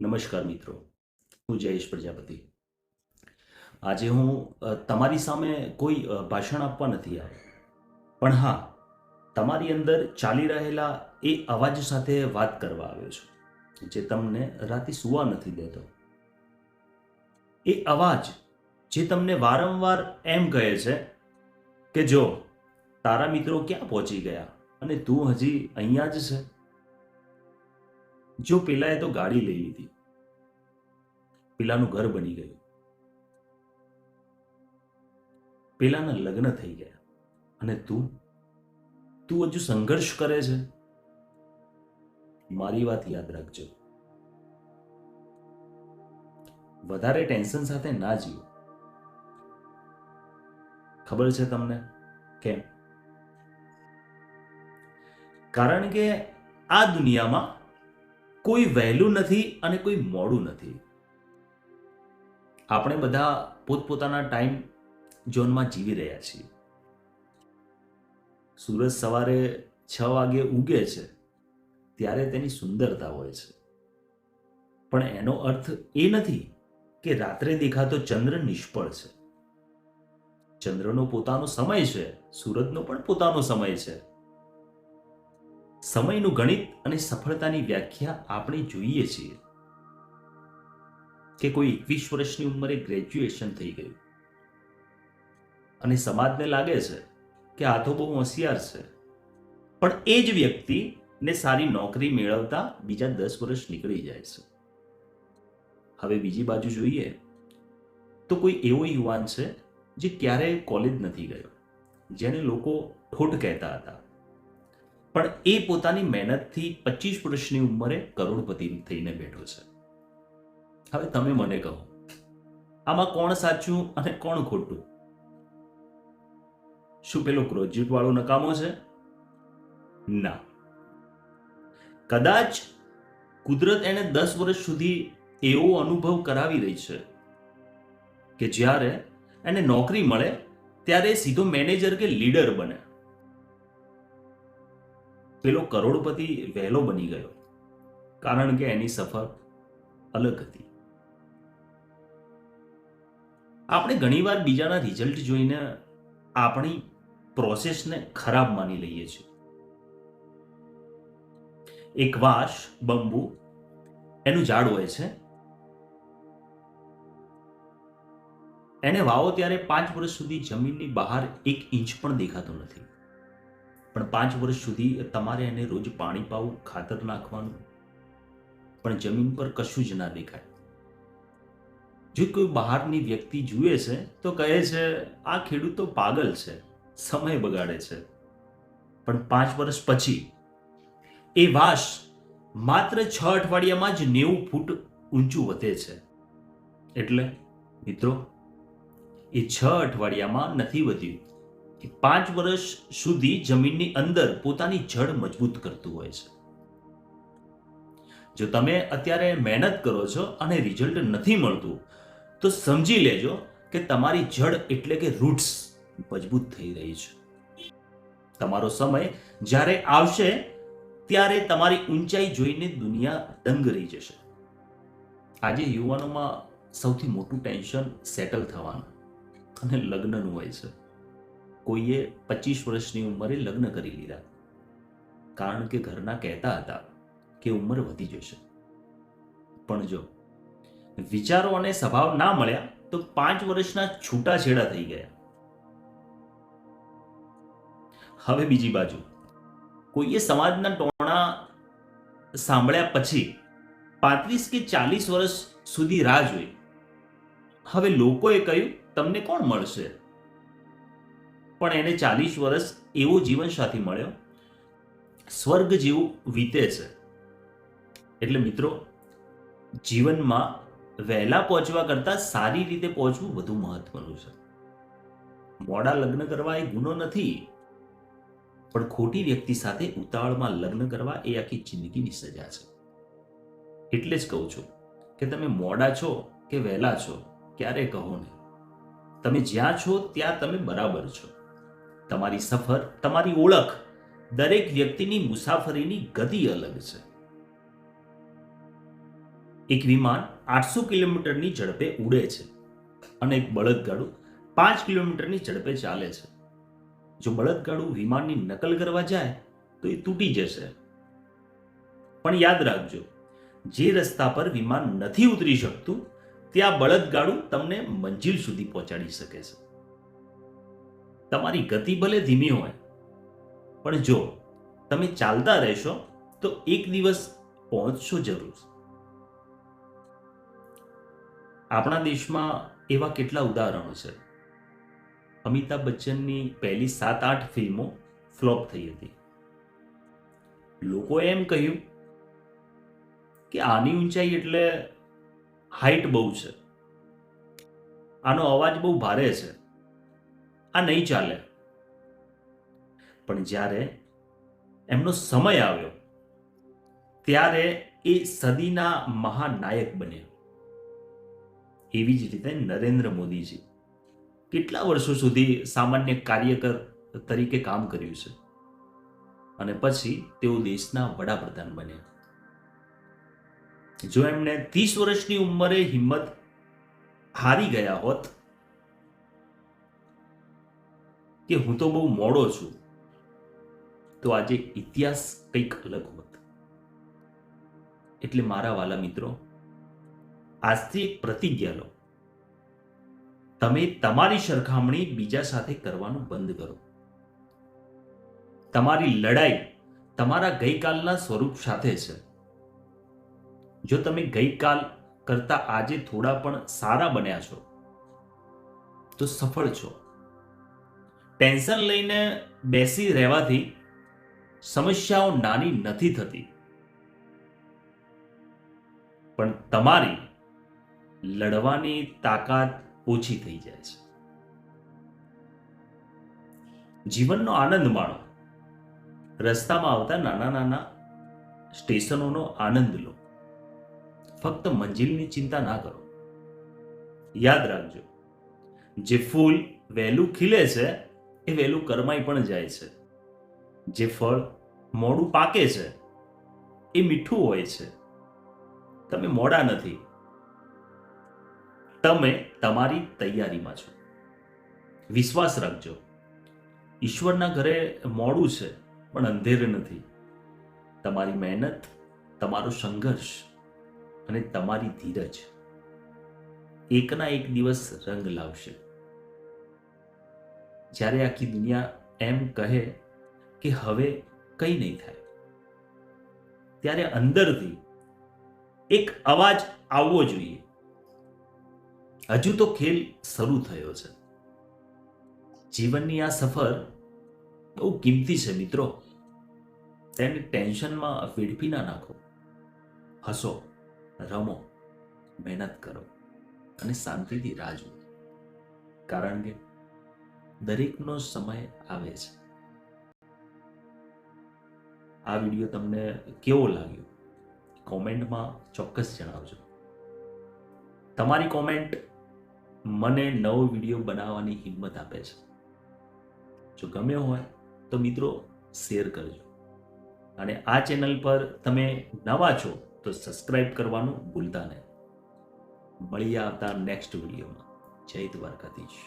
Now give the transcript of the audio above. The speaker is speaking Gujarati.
નમસ્કાર મિત્રો, હું જયેશ પ્રજાપતિ. આજે હું તમારી સામે કોઈ ભાષણ આપવા નથી આવ્યો, પણ હા, તમારી અંદર ચાલી રહેલા એ અવાજ સાથે વાત કરવા આવ્યો છું, જે તમને રાતે સૂવા નથી દેતો. એ અવાજ જે તમને વારંવાર એમ કહે છે કે જો તારા મિત્રો ક્યાં પહોંચી ગયા અને તું હજી અહીંયા જ છે. જો પેલાએ તો ગાડી લઈ લીધી, પેલાનું ઘર બની ગયું, પેલાના લગ્ન થઈ ગયા, અને તું હજુ સંઘર્ષ કરે છે. મારી વાત યાદ રાખજો, વધારે ટેન્શન સાથે ના જીવો. ખબર છે તમને કેમ? કારણ કે આ દુનિયામાં કોઈ વહેલું નથી અને કોઈ મોડું નથી. આપણે બધા પોતપોતાના ટાઈમ ઝોનમાં જીવી રહ્યા છીએ. સૂરજ સવારે 6 વાગે ઉગે છે ત્યારે તેની સુંદરતા હોય છે, પણ એનો અર્થ એ નથી કે રાત્રે દેખાતો ચંદ્ર નિષ્ફળ છે. ચંદ્રનો પોતાનો સમય છે, સૂરજનો પણ પોતાનો સમય છે. સમયનું ગણિત અને સફળતાની વ્યાખ્યા આપણે જોઈએ છીએ કે કોઈ 21 વર્ષની ઉંમરે ગ્રેજ્યુએશન થઈ ગયું અને સમાજને લાગે છે કે આ તો બહુ હોશિયાર છે, પણ એ જ વ્યક્તિને સારી નોકરી મેળવતા બીજા 10 વર્ષ નીકળી જાય છે. હવે બીજી બાજુ જોઈએ તો કોઈ એવો યુવાન છે જે ક્યારેય કોલેજ નથી ગયો, જેને લોકો ઠોઠ કહેતા હતા, પણ એ પોતાની મહેનતથી 25 વર્ષની ઉંમરે કરોડપતિ થઈને બેઠો છે. હવે તમે મને કહો, આમાં કોણ સાચું અને કોણ ખોટું? શું પેલો ગ્રેજ્યુએટ વાળો નકામો છે? ના. કદાચ કુદરત એને 10 વર્ષ સુધી એવો અનુભવ કરાવી રહી છે કે જ્યારે એને નોકરી મળે ત્યારે સીધો મેનેજર કે લીડર બને. પેલો કરોડપતિ વહેલો બની ગયો કારણ કે એની સફર અલગ હતી. આપણે ઘણીવાર બીજાના રિઝલ્ટ જોઈને આપણી પ્રોસેસને ખરાબ માની લઈએ છીએ. એક વાંસ, બંબુ, એનું ઝાડ હોય છે. એને વાવો ત્યારે 5 વર્ષ સુધી જમીનની બહાર 1 ઇંચ પણ દેખાતો નથી, પણ 5 વર્ષ સુધી તમારે એને રોજ પાણી પાવું, ખાતર નાખવાનું, પણ જમીન પર કશું જ ના દેખાય. જો કોઈ બહારની વ્યક્તિ જુએ છે તો કહે છે આ ખેડૂત તો પાગલ છે, સમય બગાડે છે. પણ 5 વર્ષ પછી એ વાંસ માત્ર 6 અઠવાડિયામાં જ 90 ફૂટ ઊંચું વધે છે. એટલે મિત્રો, એ 6 અઠવાડિયામાં નથી વધ્યું, એ 5 વર્ષ સુધી જમીનની અંદર પોતાની જડ મજબૂત કરતું હોય છે. જો તમે અત્યારે મહેનત કરો છો અને રિઝલ્ટ નથી મળતું, તો સમજી લેજો કે તમારી જડ એટલે કે રૂટ્સ મજબૂત થઈ રહી છે. તમારો સમય જ્યારે આવશે ત્યારે તમારી ઊંચાઈ જોઈને દુનિયા દંગ રહી જશે. આજે યુવાનોમાં સૌથી મોટું ટેન્શન સેટલ થવાનું અને લગ્નનું હોય છે. કોઈએ 25 વર્ષની ઉંમરે લગ્ન કરી લીધા કારણ કે ઘરના કહેતા હતા કે ઉંમર વધી જશે. પણ જો વિચારો અને સ્વભાવ ના મળ્યા તો 5 વર્ષના છૂટાછેડા થઈ ગયા. હવે બીજી બાજુ કોઈએ સમાજના ટોણા સાંભળ્યા પછી 35 કે 40 વર્ષ સુધી રાહ જોઈ. હવે લોકોએ કહ્યું તમને કોણ મળશે, પણ એને 40 વર્ષ એવો જીવનસાથી મળ્યો, સ્વર્ગ જેવું વીતે છે. એટલે મિત્રો, જીવનમાં વહેલા પહોંચવા કરતાં સારી રીતે પહોંચવું વધુ મહત્વનું છે. મોડા લગ્ન કરવા એ ગુનો નથી, પણ ખોટી વ્યક્તિ સાથે ઉતાવળમાં લગ્ન કરવા એ આખી જિંદગીની સજા છે. એટલે જ કહું છું કે તમે મોડા છો કે વહેલા છો ક્યારે કહો નહીં. તમે જ્યાં છો ત્યાં તમે બરાબર છો. તમારી સફર, તમારી ઓળખ, દરેક વ્યક્તિની મુસાફરીની ગતિ અલગ છે. એક વિમાન 800 કિલોમીટરની ઝડપે ઉડે છે અને એક બળદગાડું 5 કિલોમીટરની ઝડપે ચાલે છે. જો બળદગાડું વિમાનની નકલ કરવા જાય તો એ તૂટી જશે. પણ યાદ રાખજો, જે રસ્તા પર વિમાન નથી ઉતરી શકતું ત્યાં બળદગાડું તમને મંજિલ સુધી પહોંચાડી શકે છે. તમારી ગતિ ભલે ધીમી હોય, પણ જો તમે ચાલતા રહેશો તો એક દિવસ પહોંચશો જરૂર. આપણા દેશમાં એવા કેટલા ઉદાહરણો છે. અમિતાભ બચ્ચનની પહેલી 7-8 ફિલ્મો ફ્લોપ થઈ હતી. લોકોએ એમ કહ્યું કે આની ઊંચાઈ એટલે હાઈટ બહુ છે, આનો અવાજ બહુ ભારે છે, આ નહીં ચાલે. પણ જ્યારે એમનો સમય આવ્યો ત્યારે એ સદીના મહાનાયક બન્યા. એવી જ રીતે નરેન્દ્ર મોદીજી કેટલા વર્ષો સુધી સામાન્ય કાર્યકર તરીકે કામ કર્યું છે અને પછી તેઓ દેશના વડાપ્રધાન બન્યા. જો એમણે 30 વર્ષની ઉંમરે હિંમત હારી ગયા હોત કે હું તો બહુ મોડો છું, તો આજે ઇતિહાસ કંઈક અલગ હોત. એટલે મારા વાલા મિત્રો, આજથી એક પ્રતિજ્ઞા લો. તમે તમારી સરખામણી બીજા સાથે કરવાનું બંધ કરો. તમારી લડાઈ તમારા ગઈકાલના સ્વરૂપ સાથે છે. જો તમે ગઈકાલ કરતા આજે થોડા પણ સારા બન્યા છો તો સફળ છો. ટેન્શન લઈને બેસી રહેવાથી સમસ્યાઓ નાની નથી થતી, પણ તમારી લડવાની તાકાત ઓછી થઈ જાય છે. જીવનનો આનંદ માણો. રસ્તામાં આવતા નાના નાના સ્ટેશનોનો આનંદ લો. ફક્ત મંજિલની ચિંતા ના કરો. યાદ રાખજો, જે ફૂલ વહેલું ખીલે છે એ વહેલું કરમાઈ પણ જાય છે. જે ફળ મોડું પાકે છે એ મીઠું હોય છે. તમે મોડા નથી, તમે તમારી તૈયારીમાં છો. વિશ્વાસ રાખજો, ઈશ્વરના ઘરે મોડું છે પણ અંધેર નથી. તમારી મહેનત, તમારો સંઘર્ષ અને તમારી ધીરજ એકના એક દિવસ રંગ લાવશે. જ્યારે આખી દુનિયા એમ કહે કે હવે કંઈ નહીં થાય, ત્યારે અંદરથી એક અવાજ આવવો જોઈએ, હજુ તો ખેલ શરૂ થયો છે. જીવનની આ સફર બહુ કિંમતી છે મિત્રો. તેને ટેન્શનમાં વેડફી ના નાખો. હસો, રમો, મહેનત કરો અને શાંતિથી રાહ જુઓ, કારણ કે દરેકનો સમય આવે છે. આ વિડીયો તમને કેવો લાગ્યો કોમેન્ટમાં ચોક્કસ જણાવજો. તમારી કોમેન્ટ મને નવો વિડીયો બનાવવાની હિંમત આપે છે. જો ગમ્યો હોય તો મિત્રો શેર કરજો, અને આ ચેનલ પર તમે નવા છો તો સબસ્ક્રાઇબ કરવાનું ભૂલતા નહીં. મળીએ આવતા નેક્સ્ટ વિડીયોમાં. જય દ્વારકાધીશ.